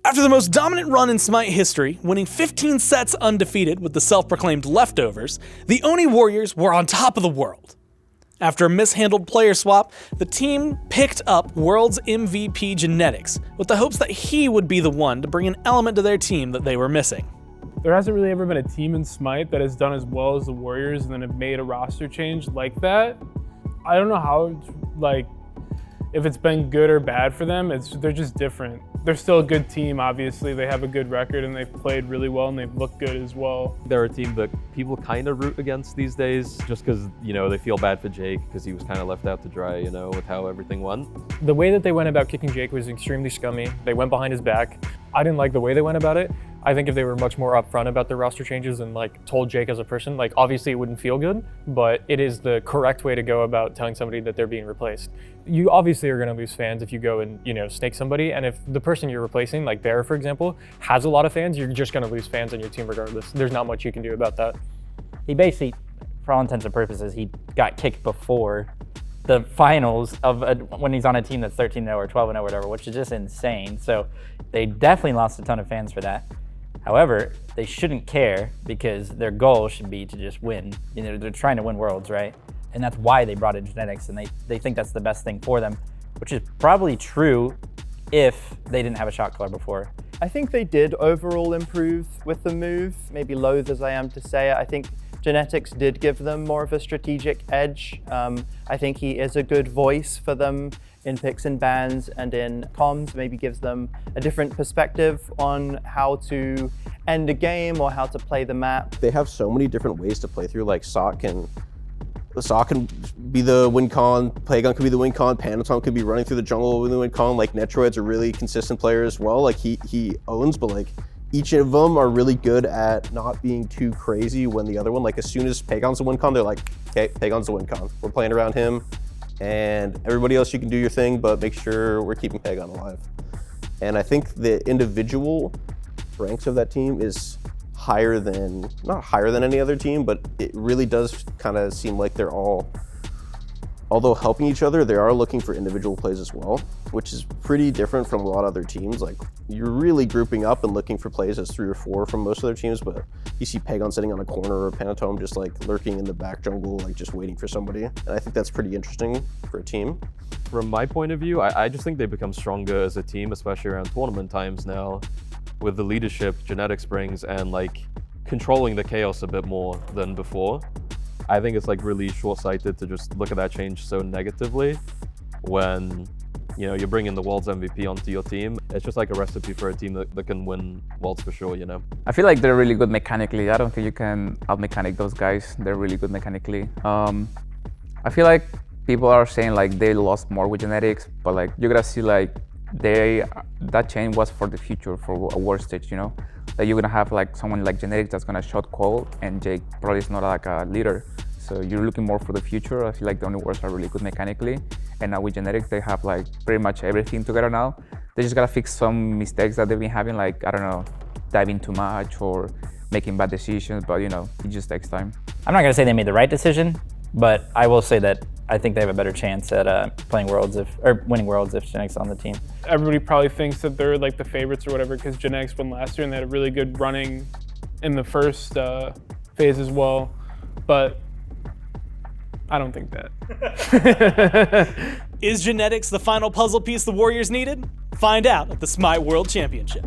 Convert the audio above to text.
After the most dominant run in Smite history, winning 15 sets undefeated with the self-proclaimed leftovers, the Oni Warriors were on top of the world. After a mishandled player swap, the team picked up World's MVP Genetics with the hopes that he would be the one to bring an element to their team that they were missing. There hasn't really ever been a team in Smite that has done as well as the Warriors and then have made a roster change like that. I don't know how, if it's been good or bad for them. They're just different. They're still a good team, obviously. They have a good record and they've played really well and they've looked good as well. They're a team that people kind of root against these days just because, they feel bad for Jake because he was kind of left out to dry, with how everything went. The way that they went about kicking Jake was extremely scummy. They went behind his back. I didn't like the way they went about it. I think if they were much more upfront about their roster changes and told Jake as a person, obviously it wouldn't feel good, but it is the correct way to go about telling somebody that they're being replaced. You obviously are gonna lose fans if you go and, snake somebody, and if the person you're replacing, like Bear, for example, has a lot of fans, you're just gonna lose fans on your team regardless. There's not much you can do about that. He basically, for all intents and purposes, he got kicked before the finals of when he's on a team that's 13-0 or 12-0 or whatever, which is just insane. So they definitely lost a ton of fans for that. However, they shouldn't care because their goal should be to just win. They're trying to win worlds, right? And that's why they brought in genetics, and they think that's the best thing for them, which is probably true if they didn't have a shot caller before. I think they did overall improve with the move, maybe loath as I am to say it. I think genetics did give them more of a strategic edge. I think he is a good voice for them in picks and bans and in comms, maybe gives them a different perspective on how to end a game or how to play the map. They have so many different ways to play through, Sock can be the win con, Plagon could be the win con, Panatom could be running through the jungle with the win con, Netroid's a really consistent player as well, he owns, but each of them are really good at not being too crazy when the other one, as soon as Pagon's the win con, they're okay, Pagon's the win con, we're playing around him, and everybody else you can do your thing, but make sure we're keeping Pagon alive. And I think the individual ranks of that team is not higher than any other team, but it really does kind of seem like they're all, although helping each other, they are looking for individual plays as well, which is pretty different from a lot of other teams. You're really grouping up and looking for plays as 3 or 4 from most other teams, but you see Pagon sitting on a corner or Panatome just lurking in the back jungle, just waiting for somebody. And I think that's pretty interesting for a team. From my point of view, I just think they become stronger as a team, especially around tournament times now, with the leadership genetics brings and controlling the chaos a bit more than before. I think it's really short-sighted to just look at that change so negatively when you're bringing the world's MVP onto your team. It's just a recipe for a team that can win worlds for sure, I feel like they're really good mechanically. I don't think you can out-mechanic those guys. They're really good mechanically. I feel like people are saying they lost more with genetics, but you gotta see that change was for the future, for a world stage, that you're gonna have someone like genetics that's gonna shot call, and Jake probably is not a leader. So you're looking more for the future. I feel like the Oni Warriors are really good mechanically, and now with genetics they have pretty much everything together now. They just gotta fix some mistakes that they've been having, I don't know, diving too much or making bad decisions, but it just takes time. I'm not gonna say they made the right decision, but I will say that I think they have a better chance at winning worlds if genetics on the team. Everybody probably thinks that they're the favorites or whatever because genetics won last year and they had a really good running in the first phase as well, but I don't think that. Is genetics the final puzzle piece the Warriors needed? Find out at the Smite World Championship.